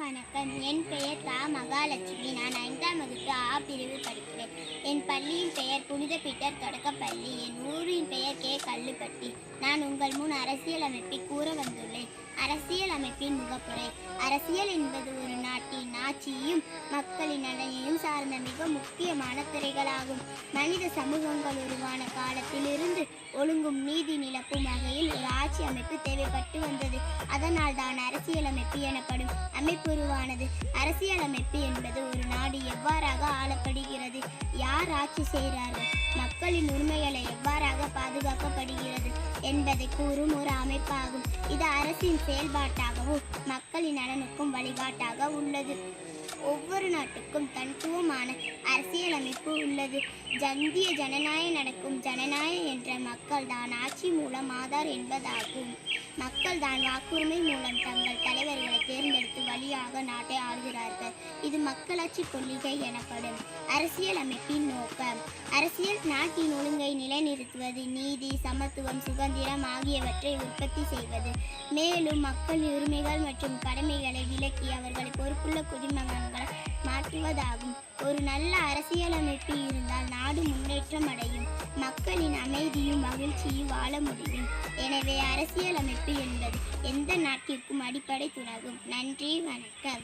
வணக்கம். என் பெயர் தா. மகாலட்சுமி. நான் 5ஆம் வகுப்பு ஆ பிரிவு படிக்கிறேன். என் பள்ளியின் பெயர் புனித பீட்டர் தொடக்கப்பள்ளி. என் ஊரின் பெயர் கே. கல்லுப்பட்டி. நான் உங்கள் முன் அரசியலமைப்பை கூற வந்துள்ளேன். அரசியல் அமைப்பின் முகப்புரை. அரசியல் என்பது ஒரு நாட்டின் ஆட்சியையும் மக்களின் நலனையும் சார்ந்த மிக முக்கியமான துறைகளாகும். மனித சமூகங்கள் உருவான காலத்திலிருந்து ஒழுங்கும் நீதி நிலப்பும் வகையில் ஒரு ஆட்சி அமைப்பு தேவைப்பட்டு வந்தது. அதனால் தான் அரசியலமைப்பு எனப்படும் அமைப்பு உருவானது. அரசியலமைப்பு என்பது ஒரு நாடு எவ்வாறாக ஆளப்படுகிறது, யார் ஆட்சி செய்கிறார்கள், மக்களின் உரிமைகளை எவ்வாறாக பாதுகாக்கப்படுகிறது என்பதை கூறும் ஒரு அமைப்பாகும். இது அரசின் செயல்பாட்டாகவும் மக்களின் நலனுக்கும் வழிகாட்டாக உள்ளது. ஒவ்வொரு நாட்டுக்கும் தனித்துவமான அரசியலமைப்பு உள்ளது. இந்திய ஜனநாயகம் நடக்கும். ஜனநாயகம் என்ற மக்கள் தான் ஆட்சி மூலம் ஆதார் என்பதாகும். மக்கள் தான் வாக்குரிமை மூலம் தங்கள் தலைவர்களை தேர்ந்தெடுத்து வழியாக நாட்டை ஆள்கிறார்கள். இது மக்களாட்சி கொள்கை எனப்படும். அரசியல் அமைப்பின் நோக்கம். அரசியல் நாட்டின் ஒழுங்கை நிலைநிறுத்துவது, நீதி, சமத்துவம், சுதந்திரம் ஆகியவற்றை உற்பத்தி செய்வது, மேலும் மக்களின் உரிமைகள் மற்றும் கடமைகளை விலக்கி அவர்களை பொறுப்புள்ள குடிமகன்களை மாற்றுவதாகும். ஒரு நல்ல அரசியலமைப்பு இருந்தால் நாடு முன்னேற்றம் அடையும், மக்களின் அமைதியும் மகிழ்ச்சியும் வாழ முடியும். எனவே அரசியலமைப்பு என்பது எந்த நாட்டிற்கும் அடிப்படை துணாகும். நன்றி, வணக்கம்.